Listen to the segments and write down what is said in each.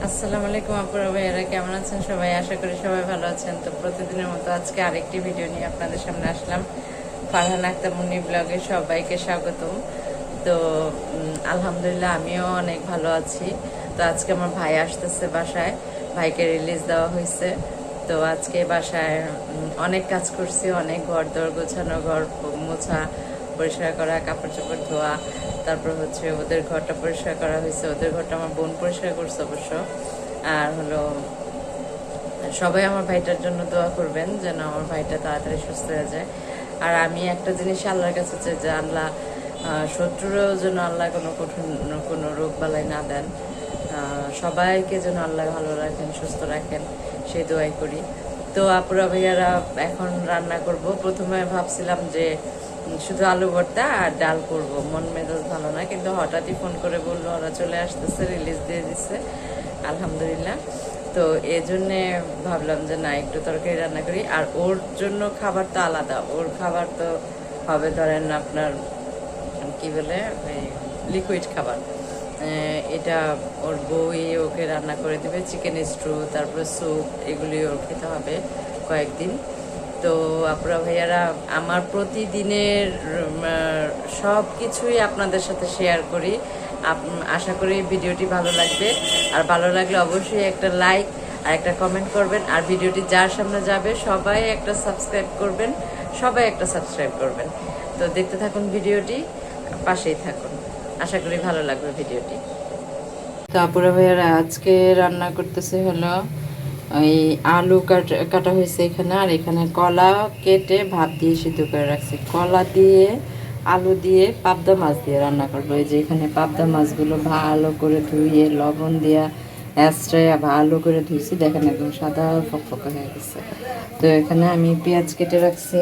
আসসালামু আলাইকুম আপুরা ভাইয়ারা, কেমন আছেন সবাই? আশা করি সবাই ভালো আছেন। তো প্রতিদিনের মতো আজকে আরেকটি ভিডিও নিয়ে আপনাদের সামনে আসলাম। ফারহান আক্তার মুন্নি ব্লগে সবাইকে স্বাগতম। তো আলহামদুলিল্লাহ আমিও অনেক ভালো আছি। তো আজকে আমার ভাই আসতেছে বাসায়, ভাইকে রিলিজ দেওয়া হয়েছে। তো আজকে বাসায় অনেক কাজ করছি, অনেক ঘর দর গোছানো, ঘর মোছা, পরিষ্কার করা, কাপড় চোপড় ধোয়া, তারপর হচ্ছে ওদের ঘরটা পরিষ্কার করা হয়েছে। ওদের ঘরটা আমার বোন পরিষ্কার করছে অবশ্য। আর হলো সবাই আমার ভাইটার জন্য দোয়া করবেন যেন আমার ভাইটা তাড়াতাড়ি সুস্থ হয়ে যায়। আর আমি একটা জিনিস আল্লাহর কাছে চাই যে আল্লাহ শত্রুরও যেন আল্লাহ কোনো রোগ বালাই না দেন। সবাইকে যেন আল্লাহ ভালো রাখেন, সুস্থ রাখেন, সেই দোয়াই করি। তো আপুরা ভাইয়ারা এখন রান্না করব। প্রথমে ভাবছিলাম যে শুধু আলু ভর্তা আর ডাল করব, মন মেজাজ ভালো না, কিন্তু হঠাৎই ফোন করে বললো ওরা চলে আসতেছে, রিলিজ দিয়ে দিচ্ছে আলহামদুলিল্লাহ। তো এই জন্যে ভাবলাম যে না, একটু তরকারি রান্না করি। আর ওর জন্য খাবার তো আলাদা, ওর খাবার তো হবে ধরেন আপনার কি বলে লিকুইড খাবার। এটা ওর বউই ওকে রান্না করে দেবে, চিকেন স্ট্রু, তারপরে স্যুপ, এগুলি ওর খেতে হবে কয়েকদিন। তো আপনারা ভাইয়ারা, আমার প্রতিদিনের সব কিছুই আপনাদের সাথে শেয়ার করি। আশা করি ভিডিওটি ভালো লাগবে। আর ভালো লাগলে অবশ্যই একটা লাইক আর একটা কমেন্ট করবেন। আর ভিডিওটি যার সামনে যাবে সবাই একটা সাবস্ক্রাইব করবেন, সবাই একটা সাবস্ক্রাইব করবেন। তো দেখতে থাকুন ভিডিওটি, পাশেই থাকুন, আশা করি ভালো লাগবে ভিডিওটি। তো আপুরা ভাইয়ারা, আজকে রান্না করতেছে হলো ওই আলু কাটা হয়েছে এখানে, আর এখানে কলা কেটে ভাত দিয়ে সিদ্ধ করে রাখছি। কলা দিয়ে, আলু দিয়ে, পাবদা মাছ দিয়ে রান্না করবো। এই যে এখানে পাবদা মাছগুলো ভালো করে ধুয়ে লবণ দিয়া এক্সট্রা ভালো করে ধুইছি, দেখেন একদম সাদা ফকফকা হয়ে গেছে। তো এখানে আমি পেঁয়াজ কেটে রাখছি,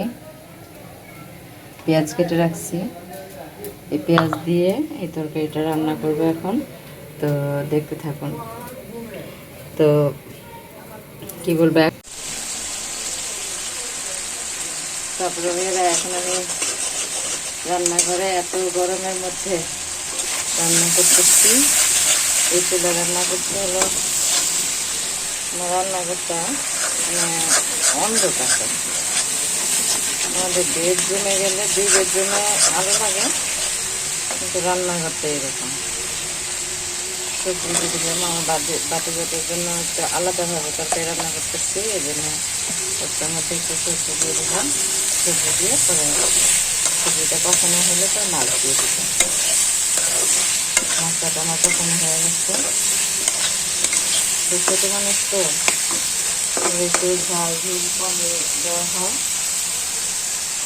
এই পেঁয়াজ দিয়ে এই তরকারিটা রান্না করবো এখন। তো দেখতে থাকুন। তো কি বলবো, তারপরে এখন আমি রান্নাঘরে এত গরমের মধ্যে রান্না করতেছি। এই চুলা রান্না করতে হলো, আমার রান্নাঘরটা মানে অন্ধকার। আমাদের বেডরুমে গেলে 2 বেডরুমে আলো লাগে, কিন্তু রান্নাঘরটা এরকম। সবজি দিয়ে দিলাম, আমার বাতিজাতের জন্য একটা আলাদাভাবে তরকারি রান্না করতেছি, এই জন্য ওটার মধ্যে একটু সবজি দিয়ে দিলাম। সবজি দিয়ে পরে সবজিটা কষানো হলে তো মাছ দিয়ে দিলাম। মশলাটা আমার কষানো হয়ে গেছে। তো ছোটো মানুষ তো একটু ঝাল ঝুল কম দেওয়া হয়,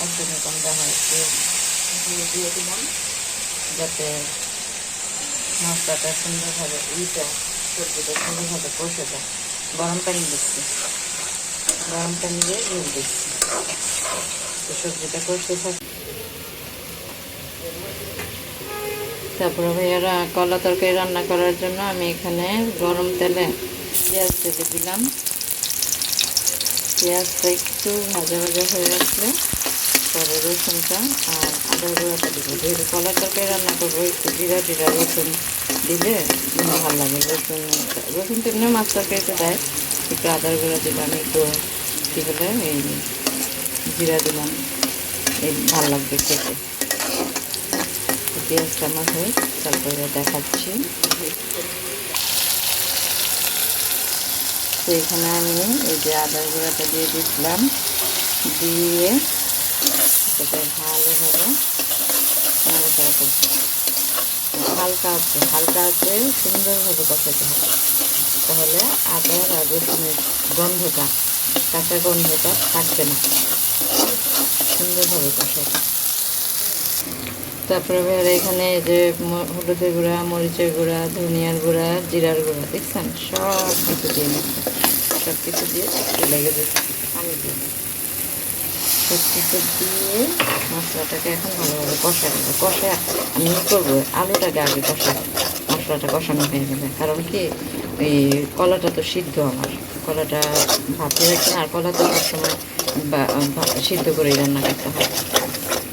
একদমই কম দেওয়া হয়। একটু দিয়ে দিলাম যাতে মশলাটা সুন্দরভাবে সবজিটা সুন্দরভাবে কষে যায়। গরম পানি দিচ্ছি, গরম পানি দিয়ে ঝোল দিচ্ছি। তো সবজিটা কষতে থাকে। তারপরে ভাইয়ারা, কলা তরকারি রান্না করার জন্য আমি এখানে গরম তেলে পেঁয়াজ দিয়ে দিলাম। পেঁয়াজটা একটু ভাজা ভাজা হয়ে আসলে পরে রসুনটা আর আদার গুঁড়াটা দিব। যেহেতু কলার তরকারি রান্না করবো, একটু জিরা রসুন দিলে ভালো লাগে। রসুন তো এমনি মাছ তরকারিতে দেয়, একটু আদার গুঁড়া দিলাম, একটু কী বলে এই জিরা দিলাম, এই ভালো লাগবে খেতে। পেঁয়াজটা আমার হয়ে তারপরে দেখাচ্ছি। তো এখানে আমি এই যে আদার গুঁড়াটা দিয়ে দিচ্ছিলাম, দিয়ে এটাকে ভালোভাবে নাড়াচাড়া করতে হবে। হালকা আছে সুন্দরভাবে কষাতে হবে, তাহলে আদার আর রসুনের গন্ধটা, কাঁচা গন্ধটা থাকবে না। সুন্দরভাবে কষাতে। তারপরে এখানে যে হলুদের গুঁড়া, মরিচের গুঁড়া, ধনিয়ার গুঁড়া, জিরার গুঁড়া, দেখছেন সব কিছু দিয়ে নিচ্ছে। সব কিছু দিয়ে একটু লেগে যেতে পানি দিয়ে সব কিছু দিয়ে মশলাটাকে এখন ভালোভাবে কষায় নেবো। কষায় আমি করবো আলুটাকে আগে কষাবো, মশলাটা কষানো হয়ে গেলে। কারণ কি, এই কলাটা তো সিদ্ধ, আমার কলাটা ভাতে রাখি, আর কলা তো সবসময় সিদ্ধ করেই রান্না করতে হয়।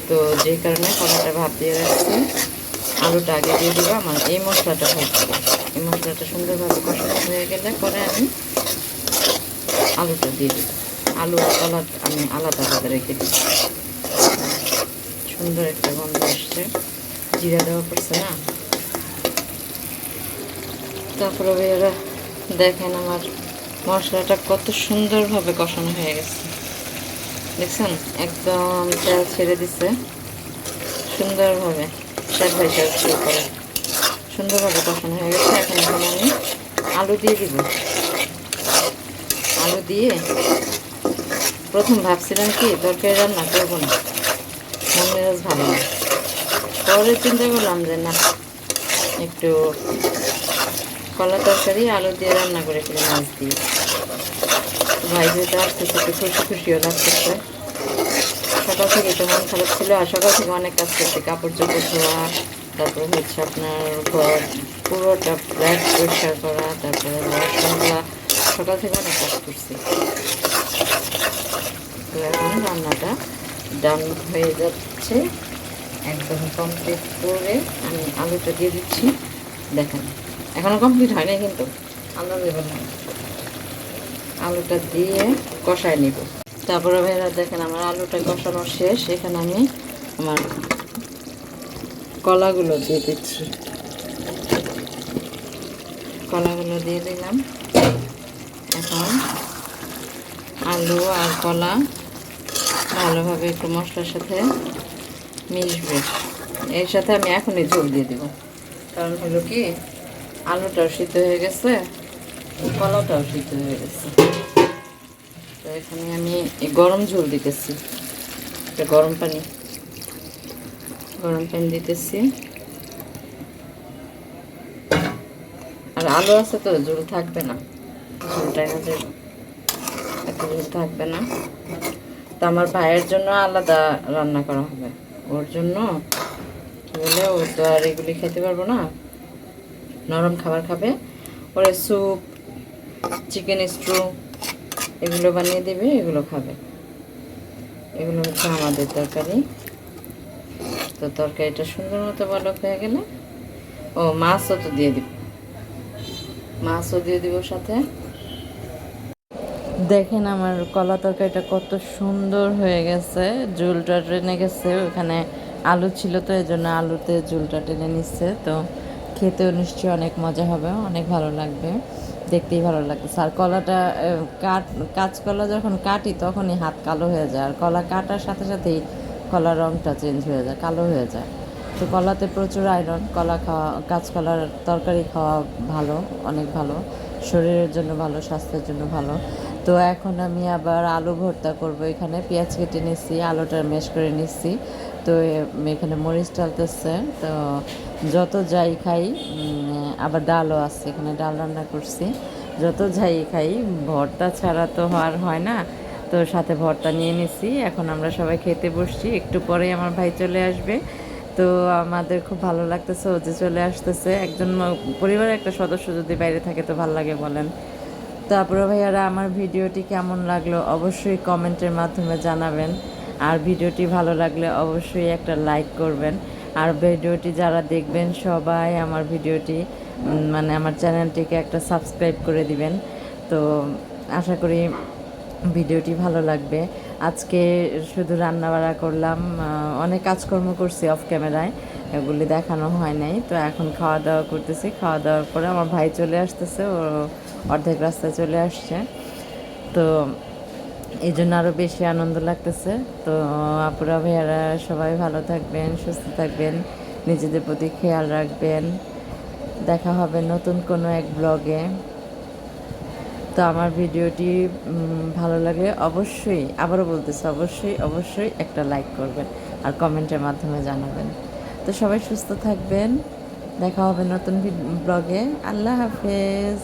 তো যে কারণে কলাটা ভাপ দিয়ে রাখছি, আলুটা আগে দিয়ে দেবো। আমার এই মশলাটা ভাজবো, এই মশলাটা সুন্দরভাবে কষানো হয়ে গেলে পরে আমি আলুটা দিয়ে দিই। আলু কলা আমি আলাদা আলাদা রেখে দিই। সুন্দর একটা গন্ধ আসছে, জিরা দেওয়া পড়ছে না। তারপরে এরা দেখেন আমার মশলাটা কত সুন্দরভাবে কষানো হয়ে গেছে, দেখছেন? একদম তেল ছেড়ে দিছে সুন্দরভাবে, শেখ ভাই করে সুন্দরভাবে কষানো হয়ে গেছে। এখন এখানে আমি আলু দিয়ে দিব। আলু দিয়ে প্রথম ভাবছিলাম কি তরকারি রান্না করবো না, মন মেজাজ ভালো না। পরে চিন্তা করলাম যে না, একটু কলা তরকারি আলু দিয়ে রান্না করে ফেলে মাছ দিয়ে। ভাই যেহেতু আসতেছে একটু খুশি খুশিও লাগতেছে। সকাল থেকে একটু মন খারাপ ছিল, আর সকাল থেকে অনেক কাজ করছে, কাপড় চোপড় ধোয়া, তারপরে হচ্ছে আপনার ঘর পুরোটা ফ্ল্যাট পরিষ্কার করা, তারপরে ওয়াশরুমগুলা, সকাল থেকে অনেক কাজ করছি। তো এখন রান্নাটা ডান হয়ে যাচ্ছে, একদম কমপ্লিট করে আমি আলুটা দিয়ে দিচ্ছি। দেখেন এখনও কমপ্লিট হয় নাই কিন্তু, আন্দাজ দেবেন না। আলুটা দিয়ে কষায় নিব। তারপরে ভাইরা দেখেন আমার আলুটা কষানো শেষ। এখানে আমি আমার কলাগুলো দিয়ে দিচ্ছি। কলাগুলো দিয়ে দিলাম। এখন আলু আর কলা ভালোভাবে একটু মশলার সাথে মিশবে। এর সাথে আমি এখনই ঝোল দিয়ে দেব, কারণ হলো কি আলুটাও সিদ্ধ হয়ে গেছে, কলাটাও সিদ্ধ হয়ে গেছে। তো এখানে আমি গরম ঝোল দিতেছি, গরম পানি দিতেছি। আর আলু আছে তো ঝোল থাকবে না, ঝোলটা এত ঝোল থাকবে না। তো আমার ভাইয়ের জন্য আলাদা রান্না করা হবে, ওর জন্য বলে ও তো আর এগুলি খেতে পারবো না, নরম খাবার খাবে। ওরে স্যুপ, চিকেন স্ট্রু এগুলো বানিয়ে দেবে, এগুলো খাবে। এগুলো হচ্ছে আমাদের তরকারি। তো তরকারিটা সুন্দর মতো বলক হয়ে গেলে ও মাছও তো দিয়ে দিব, সাথে। দেখেন আমার কলা তরকারিটা কত সুন্দর হয়ে গেছে, ঝোলটা টেনে গেছে। ওখানে আলু ছিল তো এই জন্য আলুতে ঝোলটা টেনে নিচ্ছে। তো খেতেও নিশ্চয়ই অনেক মজা হবে, অনেক ভালো লাগবে, দেখতেই ভালো লাগতেছে। আর কলাটা কাঁচকলা যখন কাটি তখনই হাত কালো হয়ে যায়, আর কলা কাটার সাথে সাথেই কলার রঙটা চেঞ্জ হয়ে যায়, কালো হয়ে যায়। তো কলাতে প্রচুর আয়রন, কলা খাওয়া, কাঁচকলার তরকারি খাওয়া ভালো, অনেক ভালো, শরীরের জন্য ভালো, স্বাস্থ্যের জন্য ভালো। তো এখন আমি আবার আলু ভর্তা করব। এখানে পেঁয়াজ কেটে নিচ্ছি, আলুটা ম্যাশ করে নিচ্ছি। তো এখানে মরিচ ডালতেছে। তো যত যাই খাই, আবার ডালও আছে, এখানে ডাল রান্না করছি। যত যাই খাই ভর্তা ছাড়া তো আর হয় না, তো সাথে ভর্তা নিয়ে নিছি। এখন আমরা সবাই খেতে বসছি, একটু পরেই আমার ভাই চলে আসবে। তো আমাদের খুব ভালো লাগতেছে ও যে চলে আসতেছে। একজন পরিবারের একটা সদস্য যদি বাইরে থাকে তো ভালো লাগে বলেন। তারপরে ভাইয়ারা আমার ভিডিওটি কেমন লাগলো অবশ্যই কমেন্টের মাধ্যমে জানাবেন। আর ভিডিওটি ভালো লাগলে অবশ্যই একটা লাইক করবেন। আর ভিডিওটি যারা দেখবেন সবাই আমার ভিডিওটি মানে আমার চ্যানেলটিকে একটা সাবস্ক্রাইব করে দিবেন। তো আশা করি ভিডিওটি ভালো লাগবে। আজকে শুধু রান্নাবাড়া করলাম, অনেক কাজকর্ম করছি অফ ক্যামেরায়, এগুলি দেখানো হয় নাই। তো এখন খাওয়া দাওয়া করতেছি, খাওয়া দাওয়ার পরে আমার ভাই চলে আসতেছে, ও অর্ধেক রাস্তায় চলে আসছে। তো এই জন্য আরও বেশি আনন্দ লাগতেছে। তো আপুরা ভাইয়ারা সবাই ভালো থাকবেন, সুস্থ থাকবেন, নিজেদের প্রতি খেয়াল রাখবেন। দেখা হবে নতুন কোনো এক ব্লগে। তো আমার ভিডিওটি ভালো লাগলে অবশ্যই, আবারও বলতেছি, অবশ্যই একটা লাইক করবেন আর কমেন্টের মাধ্যমে জানাবেন। তো সবাই সুস্থ থাকবেন, দেখা হবে নতুন ব্লগে। আল্লাহ হাফেজ।